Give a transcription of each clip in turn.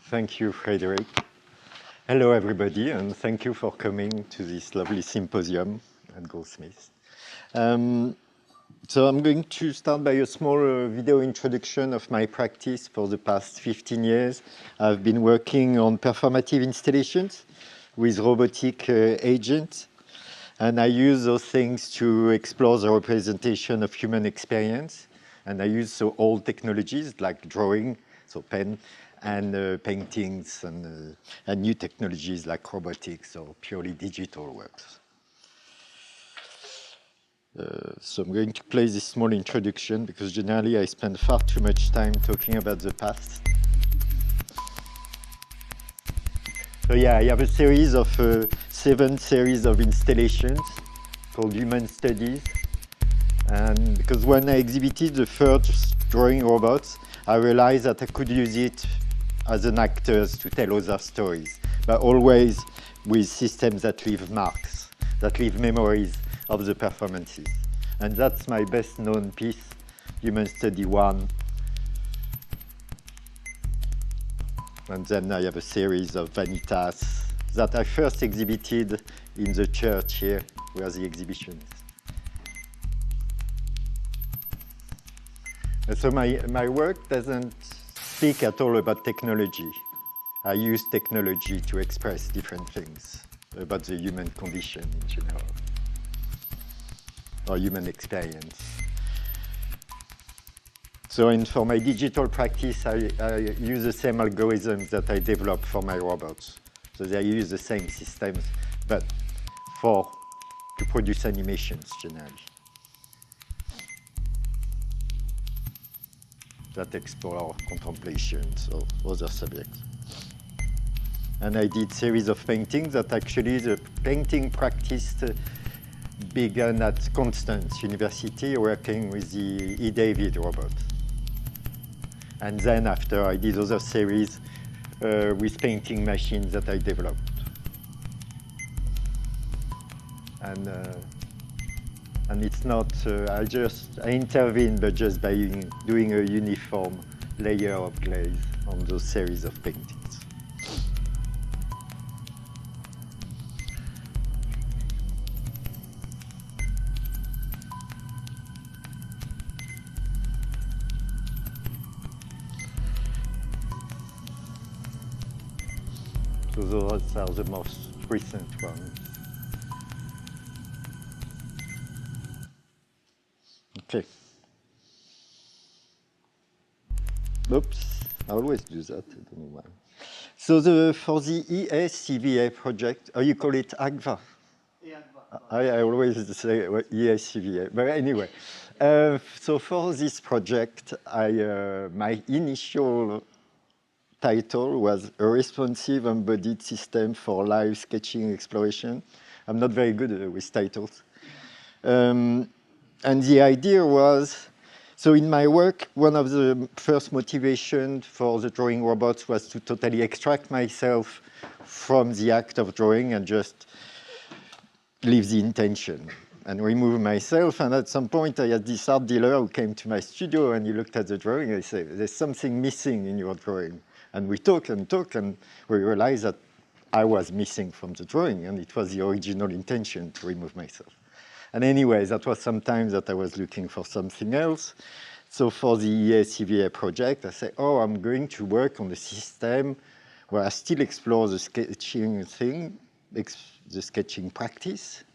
Thank you, Frederick. Hello, everybody, and thank you for coming to this lovely symposium at Goldsmiths. So I'm going to start by a small video introduction of my practice for the past 15 years. I've been working on performative installations with robotic agents, and I use those things to explore the representation of human experience. And I use so old technologies like drawing, so pen, and paintings, and new technologies like robotics or purely digital works. So I'm going to play this small introduction because generally I spend far too much time talking about the past. So yeah, I have a series of 7 series of installations called Human Studies. And because when I exhibited the first drawing robots, I realized that I could use it as an actor to tell other stories, but always with systems that leave marks, that leave memories of the performances. And that's my best known piece, Human Study 1. And then I have a series of vanitas that I first exhibited in the church here, where the exhibition is. And so my work doesn't speak at all about technology. I use technology to express different things about the human condition in general, or human experience. So for my digital practice, I use the same algorithms that I developed for my robots. So they use the same systems, but to produce animations generally that explore contemplations or other subjects. And I did series of paintings that actually the painting practice began at Constance University working with the E. David robot. And then after I did other series with painting machines that I developed. And it's not, I intervene, but just by doing a uniform layer of glaze on those series of paintings. So those are the most recent ones. Okay. Oops, I always do that, I don't know why. So for the EACVA project, you call it EACVA? EACVA. I always say EACVA, but anyway. So for this project, my initial title was A Responsive Embodied System for Live Sketching Exploration. I'm not very good with titles. And the idea was, so in my work, one of the first motivations for the drawing robots was to totally extract myself from the act of drawing and just leave the intention and remove myself. And at some point, I had this art dealer who came to my studio and he looked at the drawing and he said, there's something missing in your drawing. And we talked and talked and we realized that I was missing from the drawing and it was the original intention to remove myself. And anyway, that was sometimes that I was looking for something else. So for the EACVA project, I said, oh, I'm going to work on a system where I still explore the sketching thing, the sketching practice,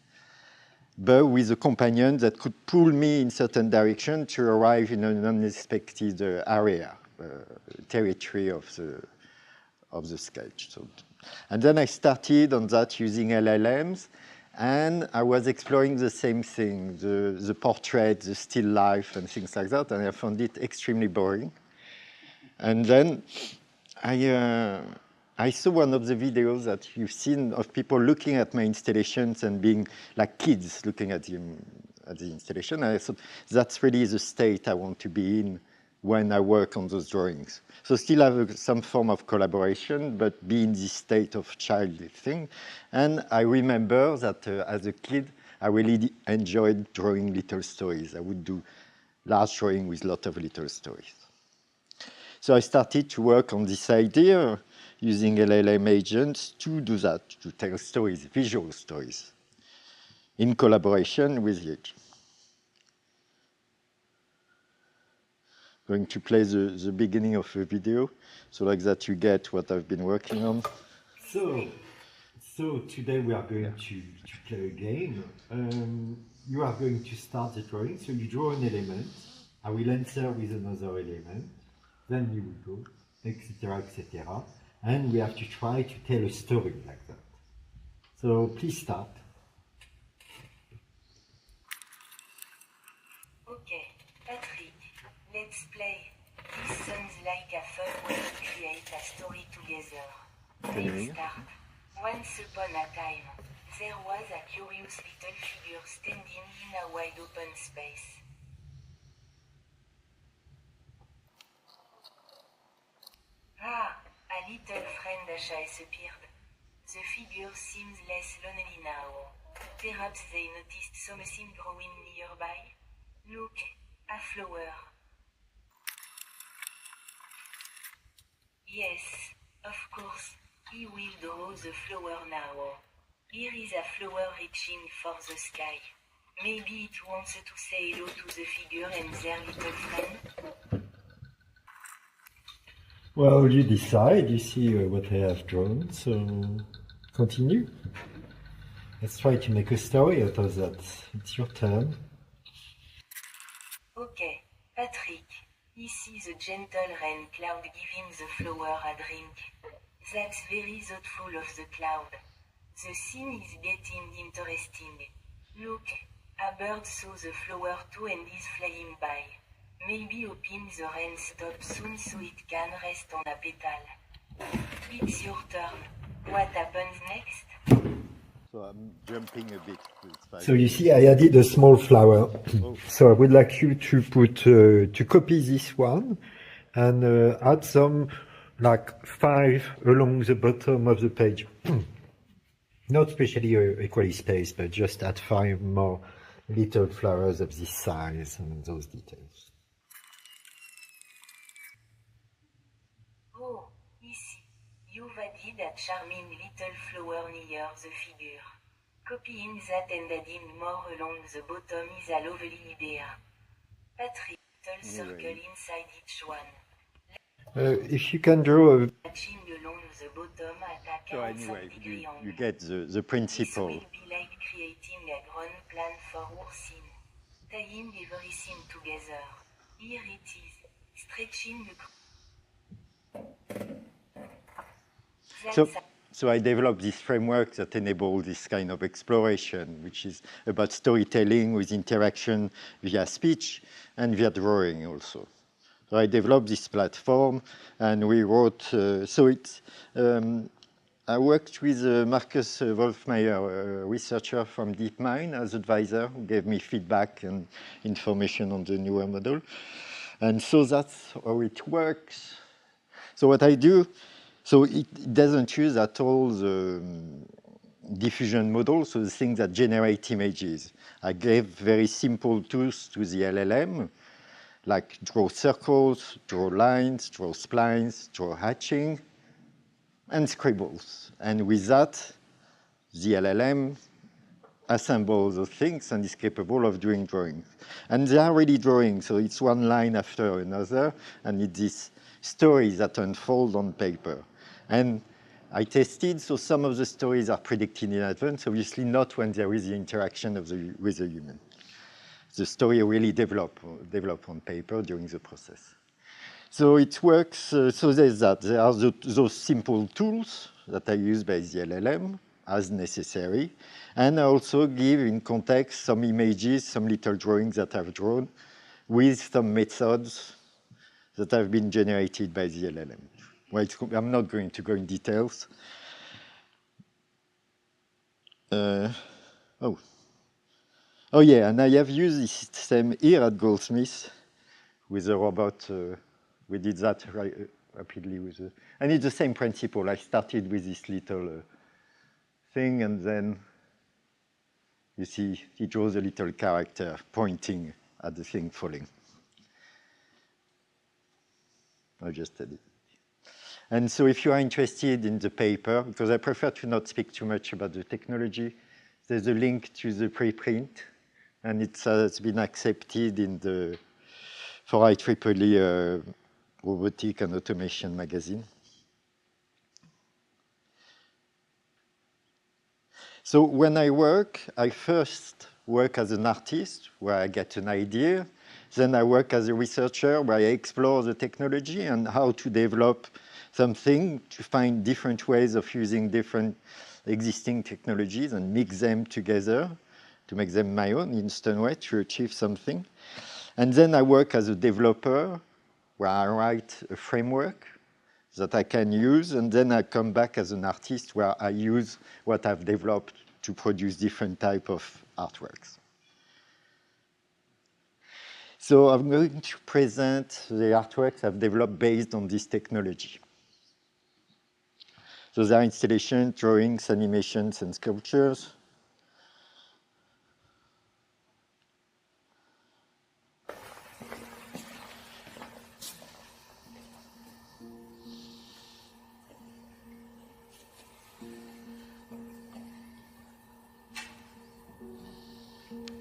but with a companion that could pull me in certain direction to arrive in an unexpected area, territory of the sketch. So, and then I started on that using LLMs. And I was exploring the same thing, the portrait, the still life, and things like that, and I found it extremely boring. And then I saw one of the videos that you've seen of people looking at my installations and being like kids looking at the installation. And I thought, that's really the state I want to be in when I work on those drawings. So still have some form of collaboration, but be in this state of child thing. And I remember that as a kid, I really enjoyed drawing little stories. I would do large drawing with a lot of little stories. So I started to work on this idea using LLM agents to do that, to tell stories, visual stories, in collaboration with the agent. Going to play the beginning of a video, so like that you get what I've been working on. So today we are going to play a game. You are going to start the drawing. So you draw an element. I will answer with another element. Then you will go, etc., etc. And we have to try to tell a story like that. So please start. Okay, Patrick, let's play. This sounds like a fun way to create a story together. Let's start. Once upon a time, there was a curious little figure standing in a wide open space. Ah, a little friend has appeared. The figure seems less lonely now. Perhaps they noticed something growing nearby. Look, a flower. Yes, of course, he will draw the flower now. Here is a flower reaching for the sky. Maybe it wants to say hello to the figure and their little friend. Well, you decide. You see what I have drawn. So continue. Let's try to make a story out of that. It's your turn. Okay, Patrick. He sees a gentle rain cloud giving the flower a drink. That's very thoughtful of the cloud. The scene is getting interesting. Look, a bird saw the flower too and is flying by. Maybe hoping the rain stops soon so it can rest on a petal. It's your turn. What happens next? So I'm jumping a bit. So you see, I added a small flower. So I would like you to put, to copy this one and add some, like 5 along the bottom of the page. Not especially equally spaced, but just add 5 more little flowers of this size and those details. Oh, ici. You've added a charming little flower near the figure. Copying that and adding more along the bottom is a lovely idea. Patrick, little circle inside each one. If you can draw a... Matching along the bottom at a So 45 anyway, degree angle. you get the This principle. will be like creating a ground plan for our scene. Tying everything together. Here it is. Stretching the... So I developed this framework that enables this kind of exploration, which is about storytelling with interaction via speech and via drawing also. So I developed this platform, and we wrote. I worked with Marcus Wolfmeyer, a researcher from DeepMind, as advisor, who gave me feedback and information on the newer model. And so that's how it works. So what I do, so it doesn't use at all the diffusion model, so the things that generate images. I gave very simple tools to the LLM, like draw circles, draw lines, draw splines, draw hatching, and scribbles. And with that, the LLM assembles those things and is capable of doing drawings. And they are really drawing, so it's one line after another, and it's this stories that unfold on paper. And I tested, so some of the stories are predicted in advance, obviously not when there is the interaction with the human. The story really develop on paper during the process. So it works, so there's that. There are those simple tools that I use by the LLM as necessary. And I also give in context some images, some little drawings that I've drawn with some methods that have been generated by the LLM. Well, I'm not going to go in details. Oh yeah, and I have used this system here at Goldsmiths with a robot. We did that rapidly with it. And it's the same principle. I started with this little thing, and then you see he draws a little character pointing at the thing falling. I just did it. And so if you are interested in the paper, because I prefer to not speak too much about the technology, there's a link to the preprint, and it has been accepted in the for IEEE Robotic and Automation magazine. So when I work, I first work as an artist, where I get an idea. Then I work as a researcher, where I explore the technology and how to develop something, to find different ways of using different existing technologies and mix them together to make them my own in some way to achieve something. And then I work as a developer, where I write a framework that I can use, and then I come back as an artist where I use what I've developed to produce different type of artworks. So I'm going to present the artworks I've developed based on this technology. So there are installations, drawings, animations, and sculptures.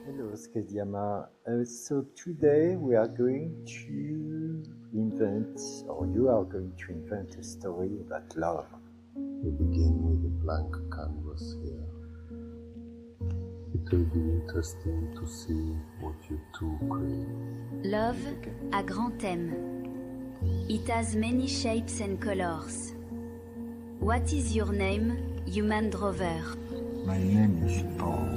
Hello, Skediama. So today we are going to invent, or you are going to invent a story about love. We begin with a blank canvas here. It will be interesting to see what you two create. Love, a grand thème. It has many shapes and colors. What is your name, human drover? My name is Paul.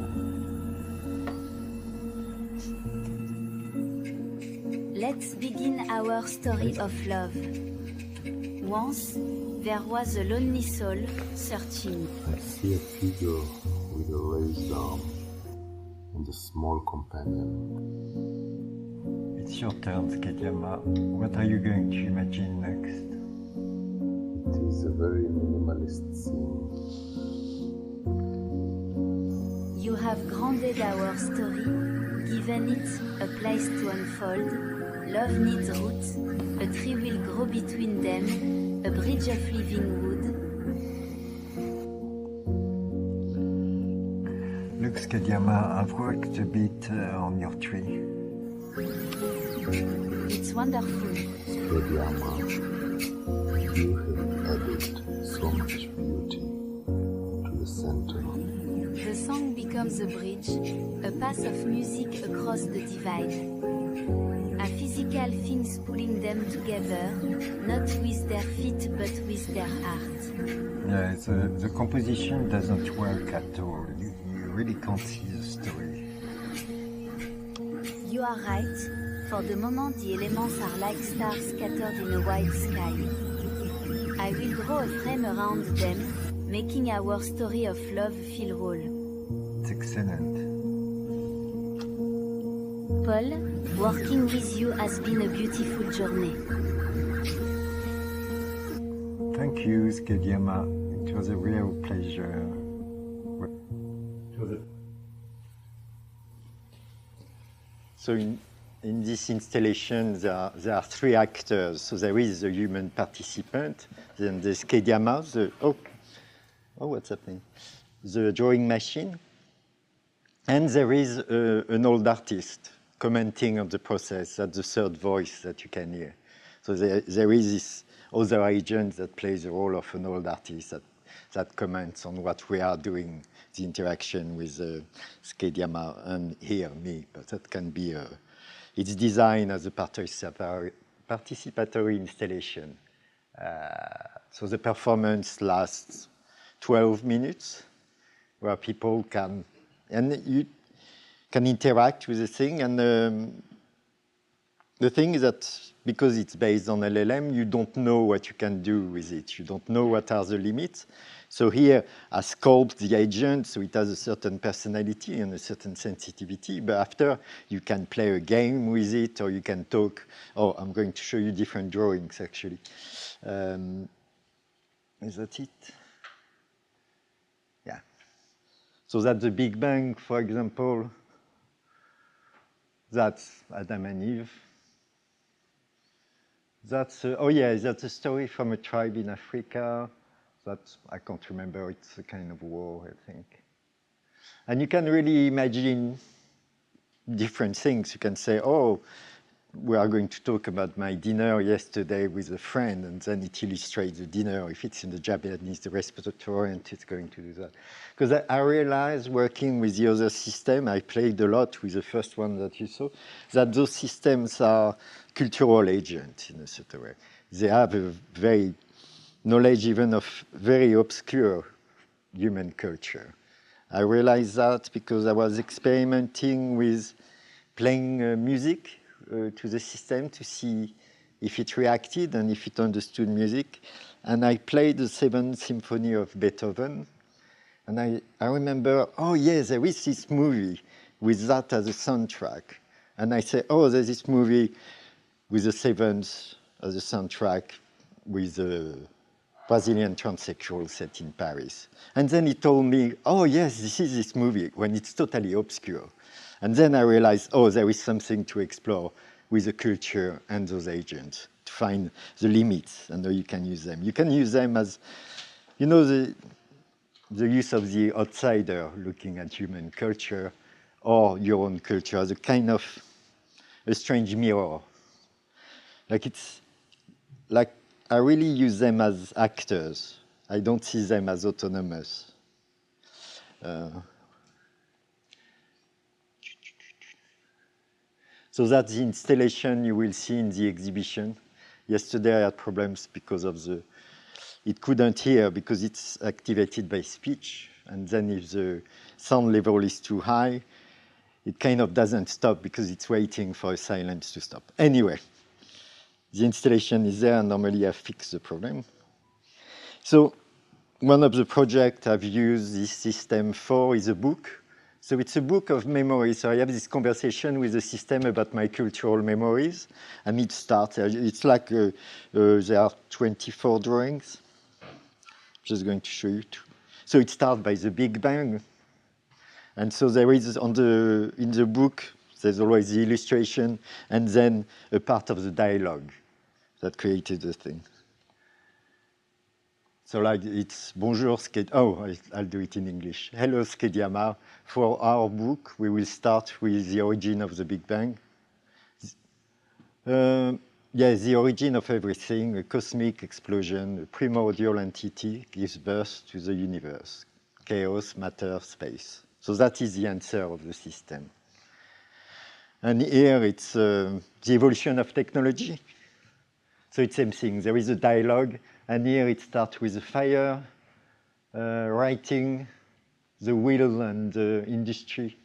Let's begin our story of love. Once, there was a lonely soul searching. I see a figure with a raised arm and a small companion. It's your turn, Skediama. What are you going to imagine next? It is a very minimalist scene. You have grounded our story, given it a place to unfold. Love needs roots, a tree will grow between them, a bridge of living wood. Look, Skediama, I've worked a bit on your tree. It's wonderful. Skediama, you have added so much beauty to the center. The song becomes a bridge, a path of music across the divide. A physical things pulling them together, not with their feet but with their heart. Yeah, the composition doesn't work at all. You really can't see the story. You are right. For the moment the elements are like stars scattered in a wide sky. I will draw a frame around them, making our story of love feel whole. It's excellent. Paul, working with you has been a beautiful journey. Thank you, Skediama. It was a real pleasure. So in this installation, there are three actors. So there is the human participant, then the Skediama, what's happening? The drawing machine, and there is an old artist commenting on the process. That's the third voice that you can hear. So there is this other agent that plays the role of an old artist that comments on what we are doing, the interaction with Skediama and here, me. But that can be, it's designed as a participatory installation. So the performance lasts 12 minutes, where people can, and you can interact with the thing. And the thing is that because it's based on LLM, you don't know what you can do with it. You don't know what are the limits. So here, I sculpt the agent, so it has a certain personality and a certain sensitivity, but after you can play a game with it, or you can talk. Oh, I'm going to show you different drawings, actually. Is that it? Yeah. So that's the Big Bang, for example. That's Adam and Eve. That's, oh yeah, that's a story from a tribe in Africa. That's, I can't remember, it's a kind of war, I think. And you can really imagine different things. You can say, oh, we are going to talk about my dinner yesterday with a friend, and then it illustrates the dinner. If it's in the Japanese, the restaurant, it's going to do that. Because I realized working with the other system, I played a lot with the first one that you saw, that those systems are cultural agents in a certain way. They have a very knowledge even of very obscure human culture. I realized that because I was experimenting with playing music to the system to see if it reacted and if it understood music. And I played the 7th Symphony of Beethoven. And I remember, oh yes, there is this movie with that as a soundtrack. And I say, oh, there's this movie with the 7th as a soundtrack with a Brazilian transsexual set in Paris. And then he told me, oh yes, this is this movie, when it's totally obscure. And then I realized, oh, there is something to explore with the culture and those agents to find the limits and how you can use them. You can use them as, you know, the use of the outsider looking at human culture or your own culture as a kind of a strange mirror. Like it's, like I really use them as actors. I don't see them as autonomous. So that's the installation you will see in the exhibition. Yesterday I had problems because of it couldn't hear because it's activated by speech. And then if the sound level is too high, it kind of doesn't stop because it's waiting for a silence to stop. Anyway, the installation is there and normally I fix the problem. So one of the projects I've used this system for is a book. So it's a book of memories. So I have this conversation with the system about my cultural memories. And it starts, it's like there are 24 drawings. Just going to show you two. So it starts by the Big Bang. And so there is in the book, there's always the illustration and then a part of the dialogue that created the thing. So like it's bonjour, I'll do it in English. Hello, Skediama. For our book, we will start with the origin of the Big Bang. The origin of everything, a cosmic explosion, a primordial entity gives birth to the universe. Chaos, matter, space. So that is the answer of the system. And here it's the evolution of technology. So it's the same thing. There is a dialogue, and here it starts with the fire, writing, the wheel and the industry,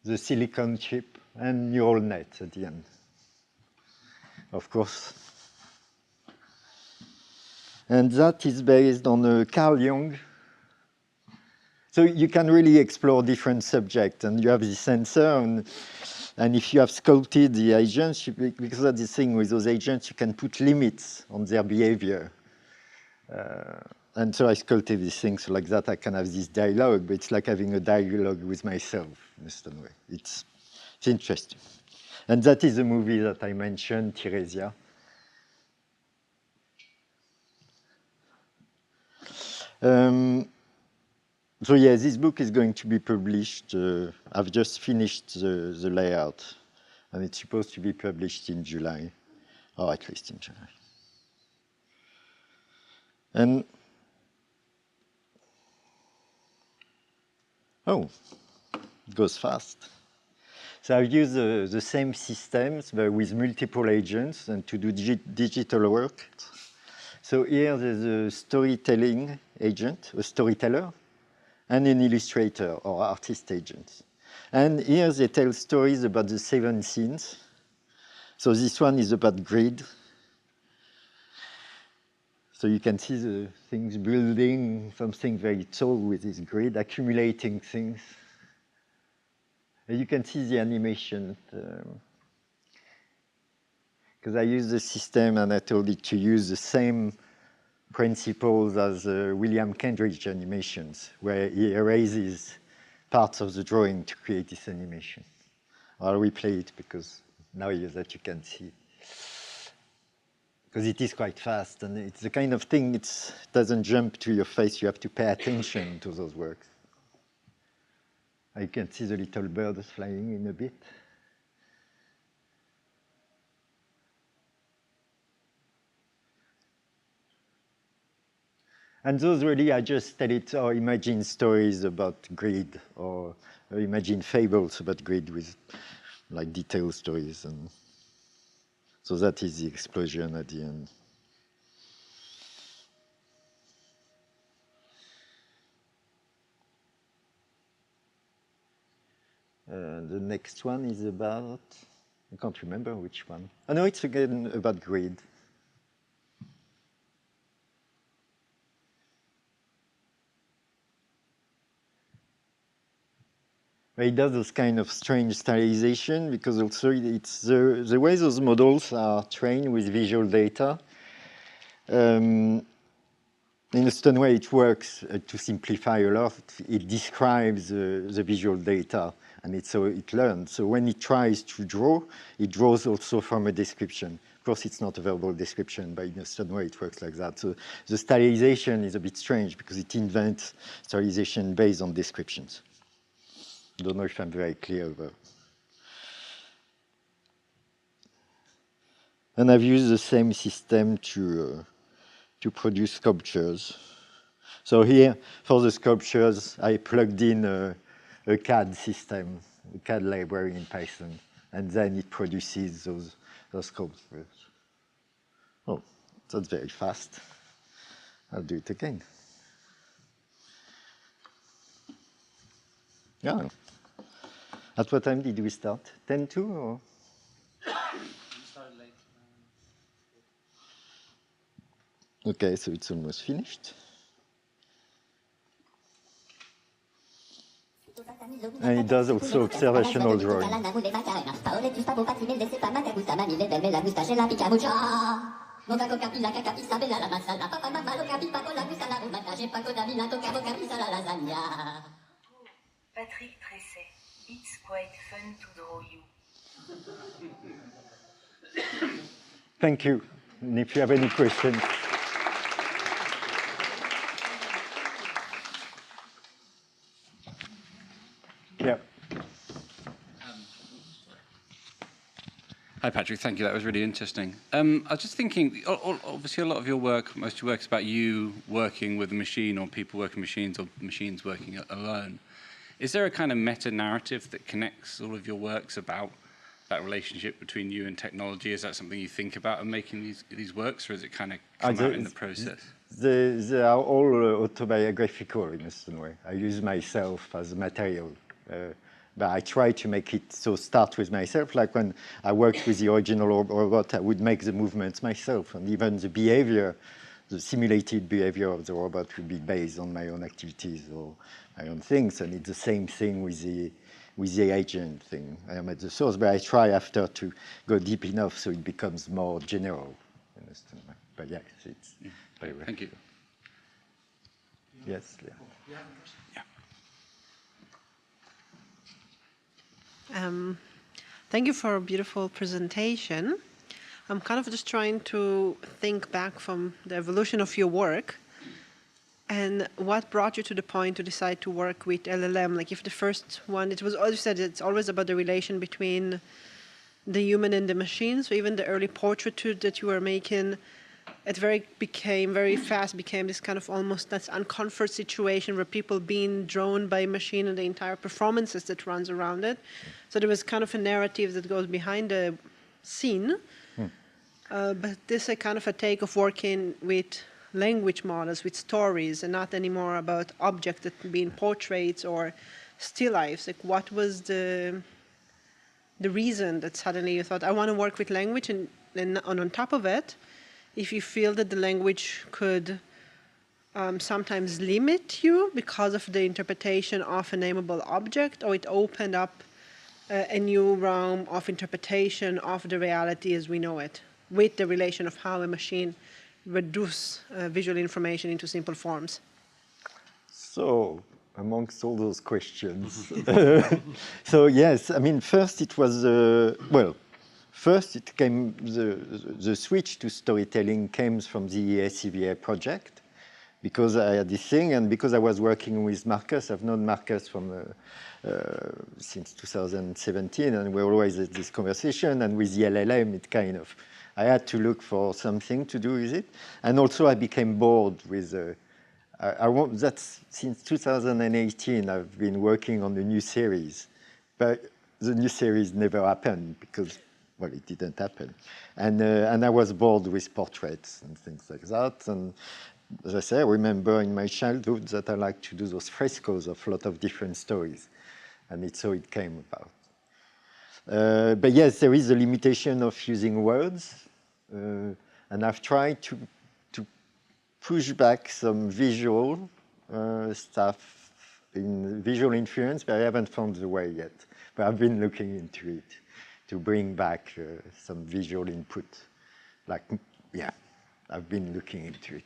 the silicon chip, and neural net at the end, of course. And that is based on Carl Jung. So you can really explore different subjects, and you have the sensor, and if you have sculpted the agents, because that's the thing with those agents, you can put limits on their behavior. And so I sculpted these things so like that I can have this dialogue, but it's like having a dialogue with myself in a certain way. It's interesting. And that is the movie that I mentioned, Theresia. So yeah, this book is going to be published. I've just finished the layout, and it's supposed to be published in July, or at least in July. And oh, it goes fast. So I've used the same systems, but with multiple agents and to do digital work. So here there's a storytelling agent, a storyteller, and an illustrator or artist agent. And here they tell stories about the 7 scenes. So this one is about grid. So you can see the things building something very tall with this grid, accumulating things. And you can see the animation. Because I use the system and I told it to use the same principles as William Kendrick animations, where he erases parts of the drawing to create this animation. I'll replay it because now that you can see. because it is quite fast, and it's the kind of thing, it doesn't jump to your face. You have to pay attention to those works. I can see the little bird flying in a bit. And those really, I just tell it or imagine stories about grid, or imagine fables about grid with like detailed stories. And so that is the explosion at the end. The next one is about, I can't remember which one. Oh no, it's again about grid. It does those kind of strange stylization because also it's the way those models are trained with visual data. In a certain way, it works to simplify a lot. It describes the visual data, and so it learns. So when it tries to draw, it draws also from a description. Of course, it's not a verbal description, but in a certain way, it works like that. So the stylization is a bit strange because it invents stylization based on descriptions. I don't know if I'm very clear, but. And I've used the same system to produce sculptures. So here, for the sculptures, I plugged in a CAD system, a CAD library in Python, and then it produces those sculptures. Oh, that's very fast. I'll do it again. Yeah. At what time did we start? 10 to or? We started late. Okay, so it's almost finished. And it does also observational drawing. Patrick Tresset. It's quite fun to draw you. Thank you. And if you have any questions. Yeah. Hi, Patrick. Thank you. That was really interesting. I was just thinking, obviously, a lot of your work, most of your work is about you working with a machine, or people working machines, or machines working alone. Is there a kind of meta-narrative that connects all of your works about that relationship between you and technology? Is that something you think about in making these works, or is it kind of come out in the process? They are all autobiographical in a certain way. I use myself as material. But I try to make it so start with myself. Like when I worked with the original robot, I would make the movements myself, and even the behavior, the simulated behavior of the robot would be based on my own activities or my own things. And it's the same thing with the agent thing. I am at the source, but I try after to go deep enough so it becomes more general. But yes, it's very Thank you. Yes. Yeah. Yeah. Thank you for a beautiful presentation. I'm kind of just trying to think back from the evolution of your work and what brought you to the point to decide to work with LLM. Like if the first one, it was, as you said, it's always about the relation between the human and the machine. So even the early portraiture that you were making, it very fast became this kind of almost that uncomfort situation where people being drawn by a machine and the entire performances that runs around it. So there was kind of a narrative that goes behind the scene. But this is kind of a take of working with language models, with stories, and not anymore about objects that being portraits or still lifes. Like what was the reason that suddenly you thought, I want to work with language, and on top of it, if you feel that the language could sometimes limit you because of the interpretation of a nameable object, or it opened up a new realm of interpretation of the reality as we know it, with the relation of how a machine reduces visual information into simple forms. So, amongst all those questions, so yes, I mean, first it was, first it came, the switch to storytelling came from the EACVA project, because I had this thing, and because I was working with Marcus. I've known Marcus from since 2017, and we always had this conversation, and with the LLM, it kind of, I had to look for something to do with it. And also I became bored with, that's since 2018, I've been working on a new series, but the new series never happened because, well, it didn't happen. And I was bored with portraits and things like that. And as I say, I remember in my childhood that I liked to do those frescoes of a lot of different stories. And it's how it came about. But yes, there is a limitation of using words. And I've tried to push back some visual stuff in visual influence, but I haven't found the way yet. But I've been looking into it to bring back some visual input. Like, yeah, I've been looking into it.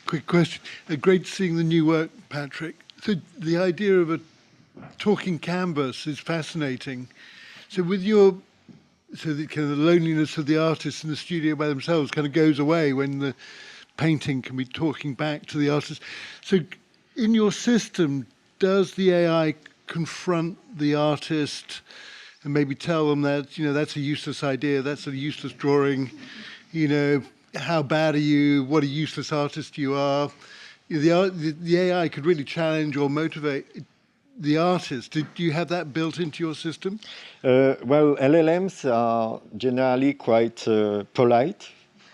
Quick question. Great seeing the new work, Patrick. So the idea of a talking canvas is fascinating. So with your, so the kind of the loneliness of the artists in the studio by themselves kind of goes away when the painting can be talking back to the artist. So in your system, does the AI confront the artist and maybe tell them that, you know, that's a useless idea, that's a useless drawing, you know, how bad are you? What a useless artist you are. The AI could really challenge or motivate the artist. Do you have that built into your system? Well, LLMs are generally quite polite.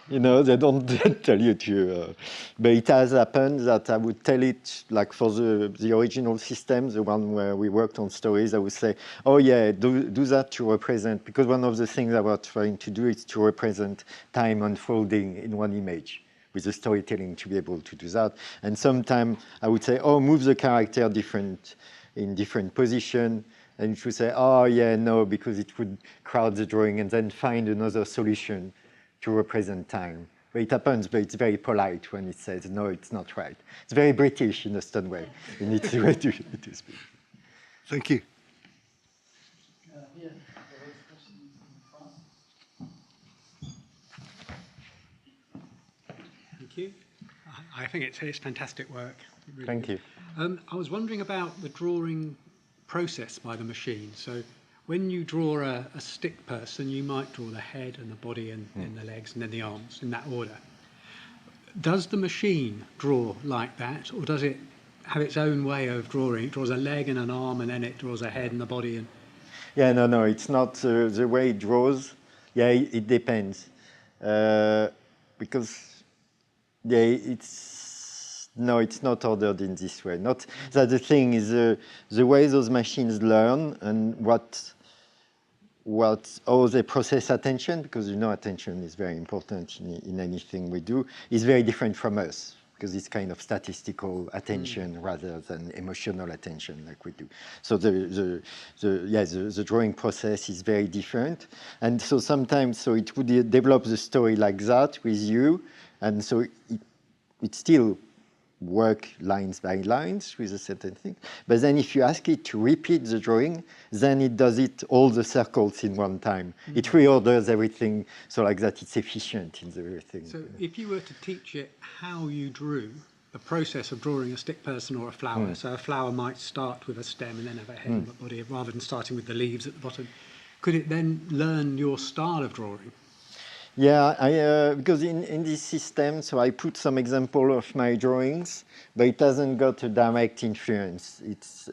You know, they don't tell you to, but it has happened that I would tell it, like for the original system, the one where we worked on stories, I would say, oh yeah, do that to represent, because one of the things I was trying to do is to represent time unfolding in one image, with the storytelling to be able to do that. And sometimes I would say, oh, move the character in different position, and it would say, oh yeah, no, because it would crowd the drawing, and then find another solution to represent time. But it happens, but it's very polite when it says, no, it's not right. It's very British in a certain way, in its way to speak. Thank you. Thank you. I think it's fantastic work. Really Thank good. you. I was wondering about the drawing process by the machine. So when you draw a stick person, you might draw the head and the body and the legs and then the arms in that order. Does the machine draw like that, or does it have its own way of drawing? It draws a leg and an arm, and then it draws a head and the body. And yeah, no, it's not the way it draws. Yeah, it depends. Because, yeah, it's not ordered in this way. Not that the thing is the way those machines learn and how they process attention, because you know attention is very important in anything we do, is very different from us, because it's kind of statistical attention rather than emotional attention like we do. So the drawing process is very different, and so sometimes it would develop the story like that with you, and so it still work lines by lines with a certain thing. But then if you ask it to repeat the drawing, then it does it all the circles in one time. It reorders everything so like that it's efficient in the thing. so if you were to teach it how you drew, the process of drawing a stick person or a flower, so a flower might start with a stem and then have a head and a body, rather than starting with the leaves at the bottom, could it then learn your style of drawing? Yeah, because in this system, so I put some example of my drawings, but it hasn't got a direct influence. It's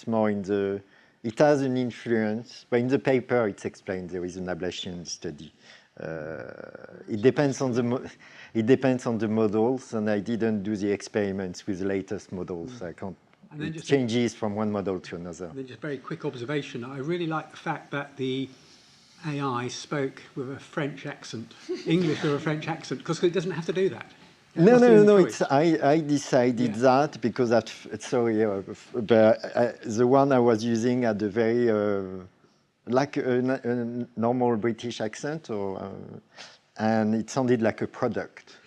more it has an influence, but in the paper it's explained there is an ablation study. It depends on the models, and I didn't do the experiments with the latest models. I can't. And then it changes from one model to another. And then just very quick observation. I really like the fact that the AI spoke with a French accent, English with a French accent, because it doesn't have to do that. No. I decided that because but the one I was using had a very like a normal British accent, or and it sounded like a product.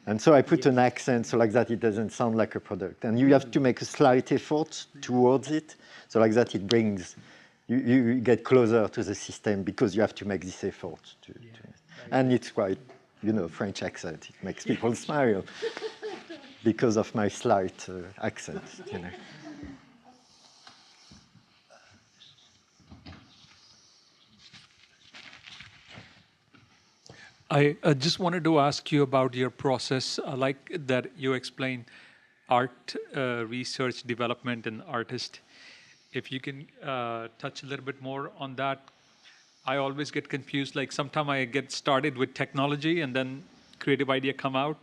And so I put an accent so like that it doesn't sound like a product. And you have to make a slight effort towards it, so like that it brings, you get closer to the system because you have to make this effort. And it's quite, you know, French accent. It makes people smile because of my slight accent, you know. I just wanted to ask you about your process, like that you explained art, research, development, and artist. If you can touch a little bit more on that. I always get confused, like sometimes I get started with technology and then creative idea come out.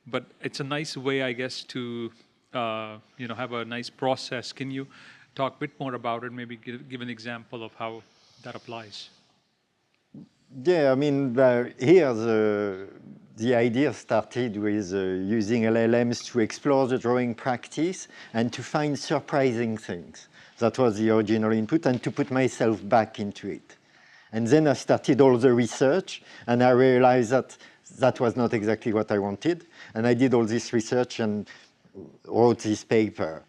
But it's a nice way, I guess, to you know, have a nice process. Can you talk a bit more about it, maybe give an example of how that applies? Yeah, I mean, here the idea started with using LLMs to explore the drawing practice and to find surprising things. That was the original input, and to put myself back into it. And then I started all the research, and I realized that that was not exactly what I wanted. And I did all this research and wrote this paper.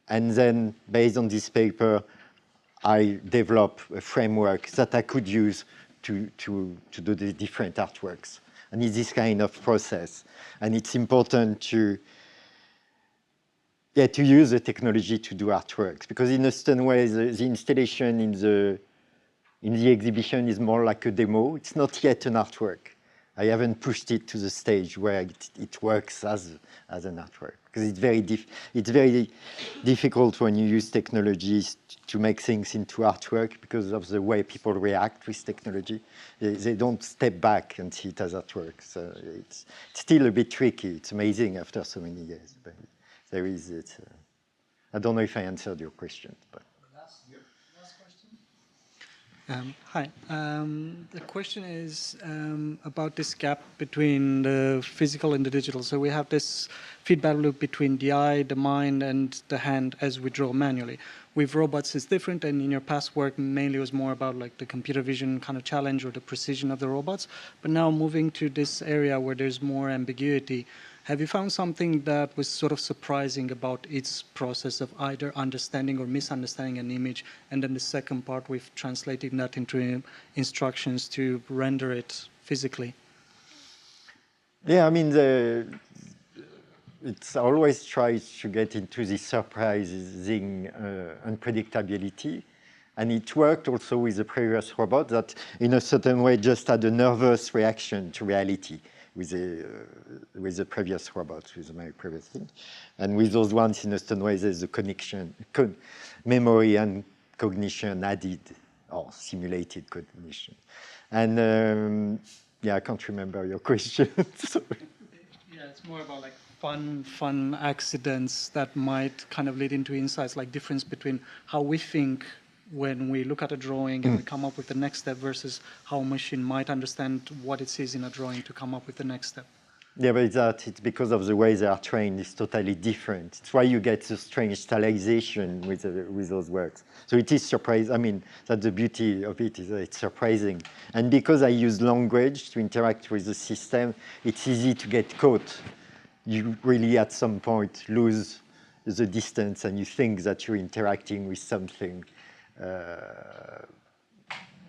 And then, based on this paper, I developed a framework that I could use to do the different artworks. And it's this kind of process. And it's important to use the technology to do artworks, because in a certain way, the installation in the exhibition is more like a demo. It's not yet an artwork. I haven't pushed it to the stage where it works as an artwork, because it's very difficult when you use technologies to make things into artwork because of the way people react with technology. They don't step back and see it as artwork. So it's still a bit tricky. It's amazing after so many years. But there is it. I don't know if I answered your question, but. Hi. The question is about this gap between the physical and the digital. So we have this feedback loop between the eye, the mind, and the hand as we draw manually. With robots, it's different, and in your past work, mainly was more about like the computer vision kind of challenge or the precision of the robots. But now moving to this area where there's more ambiguity, have you found something that was sort of surprising about its process of either understanding or misunderstanding an image? And then the second part, with translating that into instructions to render it physically. Yeah, I mean, it's always tries to get into this surprising unpredictability. And it worked also with the previous robot that, in a certain way, just had a nervous reaction to reality with the previous robots, with my previous thing. And with those ones, in a certain way, there's a connection, memory and cognition added, or simulated cognition. And yeah, I can't remember your question. Sorry. Yeah, it's more about like fun accidents that might kind of lead into insights, like difference between how we think when we look at a drawing and we come up with the next step versus how a machine might understand what it sees in a drawing to come up with the next step. Yeah, but it's because of the way they are trained is totally different. It's why you get the strange stylization with those works. So it is surprising. I mean, that's the beauty of it, is that it's surprising. And because I use language to interact with the system, it's easy to get caught. You really, at some point, lose the distance and you think that you're interacting with something.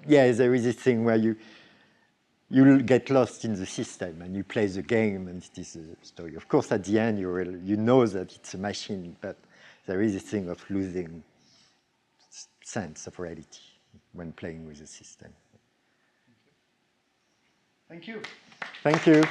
Yeah, there is this thing where you'll get lost in the system and you play the game and it is a story. Of course, at the end, you know that it's a machine, but there is a thing of losing sense of reality when playing with the system. Thank you. Thank you.